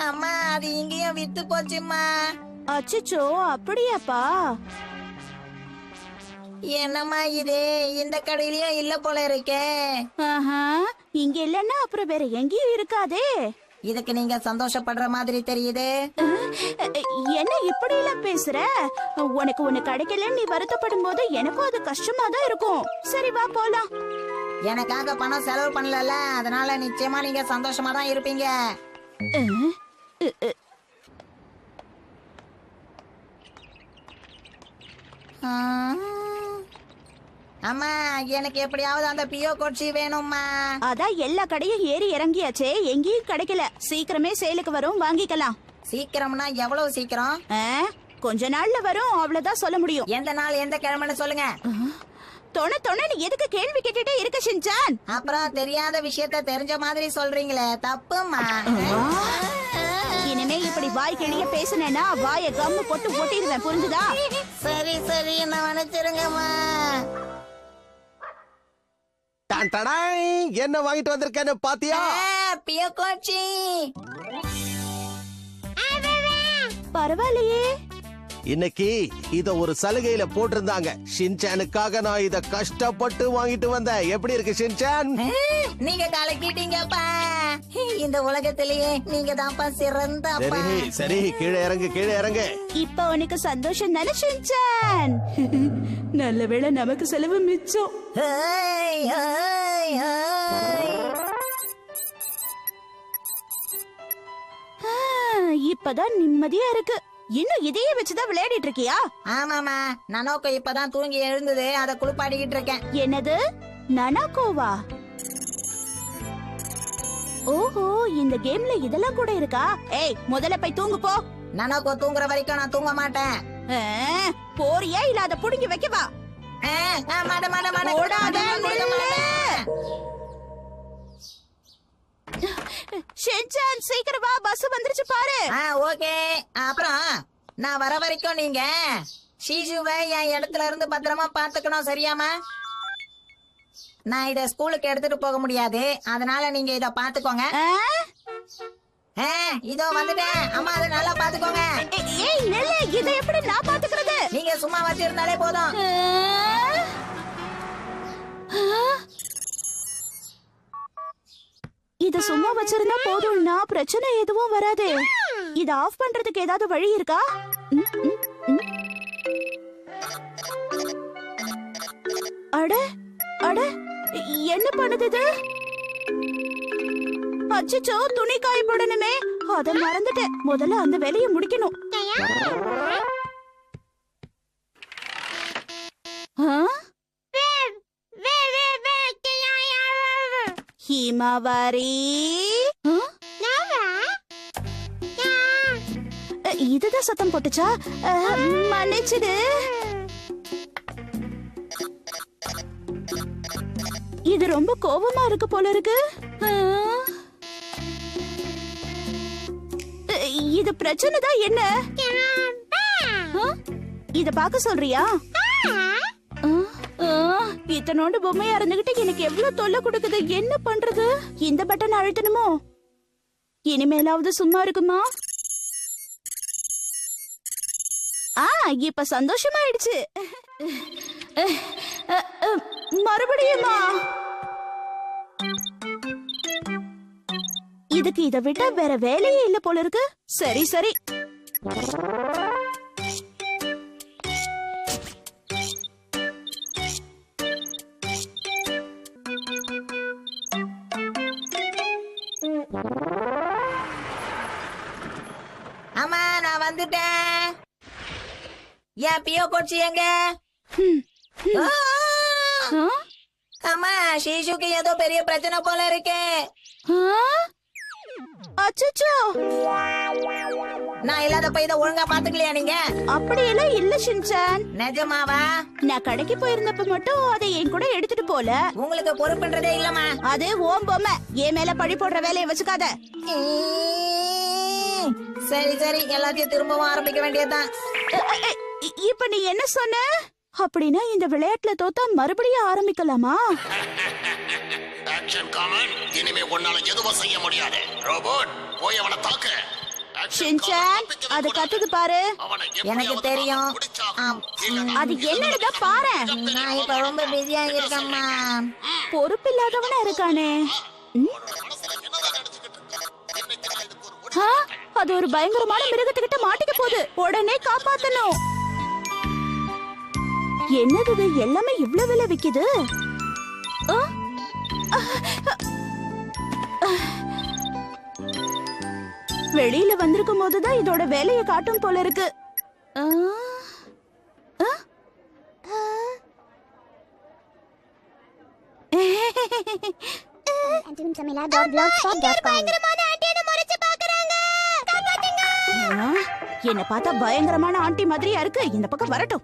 அம்மா அது இங்கேயும் வித்து போச்சுமா. அச்சச்சோ, அப்படியாப்பா? என்னம்மா இது, இந்த கடையிலயும் இல்ல போல இருக்கே. ஆஹா, இங்க இல்லன்னா அப்புறம் வேற எங்கேயும் இருக்காதே. இதுக்கு நீங்க சந்தோஷப்படுற மாதிரி தெரியுது. என்ன இப்படி எல்லாம் பேசுற? உனக்கு ஒண்ணு கிடைக்கல நீ வருத்தப்படும் போது எனக்கும் அது கஷ்டமா தான் இருக்கும். சரி வா போலாம். எனக்காக பணம் செலவு பண்ணல, அதனால நிச்சயமா நீங்க சந்தோஷமா தான் இருப்பீங்க. அம்மா எனக்கு எப்படியாவது அந்த பியோ கொச்சி வேணும்மா. அதான் எல்லா கடையும் ஏறி இறங்கியாச்சே, எங்கேயும் கிடைக்கல. சீக்கிரமே சேலுக்கு வரும், வாங்கிக்கலாம். சீக்கிரம்னா எவ்வளவு சீக்கிரம்? கொஞ்ச நாள்ல வரும், அவ்வளவுதான் சொல்ல முடியும். எந்த நாள் எந்த கிழமைன்னு சொல்லுங்க. தொண எதுக்கு கேள்வி கேட்டுட்டே இருக்க ஷின்சான்? அப்புறம் தெரியாத விஷயத்த தெரிஞ்ச மாதிரி சொல்றீங்களே, தப்புமா. இனிமே இப்படி வாய் கிழிய பேசுனேன்னா வாய கம்மு போட்டு ஒட்டிடுவேன், புரிஞ்சுதா? சரி சரி, என்ன மன்னிச்சிருங்கம்மா. என்ன வாங்கிட்டு வந்திருக்கேன்னு பாத்தியா? பியோ கோச்சி. பரவாயில்லையே. இன்னைக்கு இத ஒரு சலுகையில போட்டிருந்தாங்க. ஷின்சானுக்காக நான் இத கஷ்டப்பட்டு வாங்கிட்டு வந்தேன். எப்படி இருக்கு ஷின்சான்? நீங்க கலக்கிட்டீங்கப்பா. இந்த உலகத்திலேயே நீங்க தான்ப்பா சிறந்த அப்பா. சரி சரி, கீழே இறங்கு கீழே இறங்கு. இப்ப உனக்கு சந்தோஷம் தானே ஷின்சான்? நல்ல வேளை நமக்கு செலவு மிச்சம். இப்பதான் நிம்மதியா இருக்கு. இன்னும் இதையே வச்சுதான் விளையாடிட்டு இருக்கியா? ஆமாமா, நனோக்கோ இப்பதான் தூங்கி எழுந்தது, அத குளிப்பாடிக்கிட்டு இருக்கேன். என்னது, நனாக்கோவா? ஓஹோ, இந்த கேம்ல இதெல்லாம் கூட இருக்கா? ஏய், முதல்ல போய் தூங்கு போ. நனோக்கோ தூங்குற வரைக்கும் நான் தூங்க மாட்டேன். போறியா இல்ல அத புடுங்கி வைக்கவா? ஷின்சான் சீக்கிரம் வா, பஸ் வந்துருச்சு பாரு. ஓகே. அப்புறம் நான் வர வரைக்கும் நீங்க ஷீஷுவை என் இடத்துல இருந்து பத்திரமா பாத்துக்கணும், சரியாமா? நான் இத ஸ்கூலுக்கு எடுத்துட்டு போக முடியாது, அதனால நீங்க இத பாத்துக்கோங்க. இதோ வந்துட்டேன். அம்மா அதை நல்லா பாத்துக்கோங்க. ஏய் நெல்ல, இத எப்படி நான் பாத்துக்கிறது? நீங்க சும்மா வச்சிருந்தாலே போதும். இத சும்மா வச்சிருந்தா போதும்னா பிரச்சனை எதுவும் வராது. இத ஆஃப் பண்றதுக்கு ஏதாவது வழி இருக்கா? அட அட, என்ன பண்ணுது இது? அச்சச்சோ, துணி காய போடணுமே, அத மறந்துட்டேன். முதல்ல அந்த வேலையை முடிக்கணும். ஹிமாவாரி, இதுதான் சத்தம் போட்டுச்சா? மன்னிச்சிடு. இது ரொம்ப கோபமா இருக்கு போல இருக்கு. இது பிரச்சனை தான் என்ன? இத பாக்க சொல்றியா? இத்தனோண்டு பொம்மையா இருந்துகிட்டு எனக்கு எவ்வளவு தொல்லை கொடுக்குது. என்ன பண்றது? இந்த பட்டன் அழுத்தணுமோ? இனிமேலாவது சும்மா இருக்குமா? இப்ப சந்தோஷமாயிடுச்சு. மறுபடியுமா? இதுக்கு இதை விட்டா வேற வேலையே இல்ல போல இருக்கு. சரி சரி. அம்மா நான் வந்துட்டேன். ஏன் பியோ கோச்சி எங்க? அம்மா, ஷீஷுக்கு ஏதோ பெரிய பிரச்சனை போல இருக்கு. அச்சச்சோ, நான் இல்லாதப்ப இதை ஒழுங்கா பாத்துக்கலையா நீங்க? அப்படியெல்லாம் இல்ல ஷின்சான். நிஜமாவா? நான் கடைக்கு போயிருந்தப்ப மட்டும் அதை என் கூட எடுத்துட்டு போல. உங்களுக்கு பொறுப்புன்றதே இல்லமா? அது ஓம் பொம்மை, என் மேல பழி போடுற வேலையை வச்சுக்காத. சரி சரி, எல்லாத்தையும் திரும்பவும் ஆரம்பிக்க வேண்டியதுதான். இப்ப நீ என்ன சொன்ன? அப்படின்னா இந்த விளையாட்டுல தோத்தா மறுபடியும் ஆரம்பிக்கலாமா? ஆக்ஷன் காமன், இனிமே உன்னால எதுவும் செய்ய முடியாது. ரோபோட், போய் அவனை தாக்கு. ஷின்சான் அது கத்துது பாரு. எனக்கு தெரியும். ஆம். அது என்னன்னு பாரு. நான் இப்ப ரொம்ப பிஸியா இருக்கேம்மா. பொறுப்பில்லாதவனா இருக்கானே. அது ஒரு பயங்கரமான மிருகத்துக்கிட்ட மாட்டிக்க போகுது. உடனே காப்பாத்தணும். என்னது இது? எல்லாமே இவ்வளவு விலை விக்குது. வெளியில வந்திருக்கும் போதுதான் இதோட வேலையை காட்டும் போல இருக்கு. என்ன பார்த்தா பயங்கரமான ஆண்டி மாதிரியா இருக்கு. இந்த பக்கம் வரட்டும்.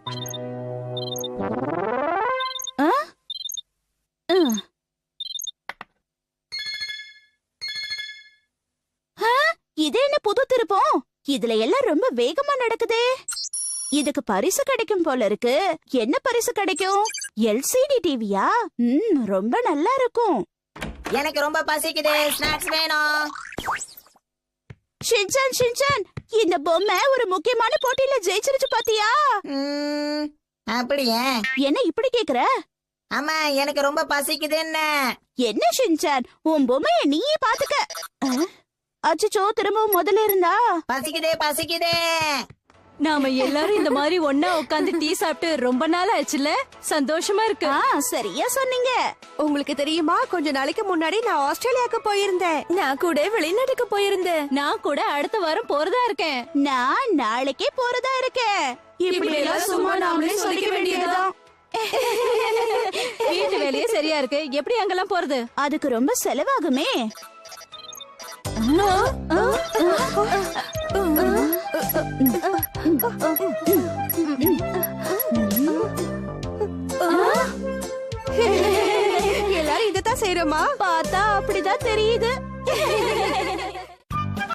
இது என்ன புது திருப்பம்? இதுல எல்லாம் ரொம்ப வேகமா நடக்குதே. இதுக்கு பரிசு கிடைக்கும் போல இருக்கு. என்ன பரிசு கிடைக்கும்? எல்சிடி டிவியா? ரொம்ப நல்லா இருக்கும். எனக்கு ரொம்ப பசிக்குது. ஸ்நாக்ஸ் வேணும். ஷின்சான் ஷின்சான், இந்த பொம்மை ஒரு முக்கியமான போட்டியில ஜெயிச்சிருச்சு பாத்தியா? அப்படியே? என்ன இப்படி கேக்குற? ஆமா, எனக்கு ரொம்ப பசிக்குதுன்னு. என்ன ஷின்சான், உன் பொம்மைய நீயே பாத்துக்க. அச்சோ, திரும்பவும் முதல்ல இருந்தா. பசிக்குதே பசிக்குதே. நாம எல்லாரும் இந்த மாதிரி ஒன்னா உட்கார்ந்து டீ சாப்பிட்டு ரொம்ப நாள் ஆச்சுல. சந்தோஷமா இருக்கு. சரியா சொன்னீங்க. உங்களுக்கு தெரியுமா, கொஞ்ச நாளைக்கு முன்னாடி நான் ஆஸ்திரேலியாக்கு போயிருந்தேன். நான் கூட வெளிநாட்டுக்கு போயிருந்தேன். நான் கூட அடுத்த வாரம் போறதா இருக்கேன். நான் நாளைக்கே போறதா இருக்கேன். இப்படி எல்லாம் சும்மா நாமளே சொல்லிக்க வேண்டியதுதான். வீட்டு வேலையே சரியா இருக்கு. எப்படி அங்கெல்லாம் போறது? அதுக்கு ரொம்ப செலவாகுமே. எல்லாரும் இதத்தான் செய்யறோமா? பார்த்தா அப்படிதான் தெரியுது.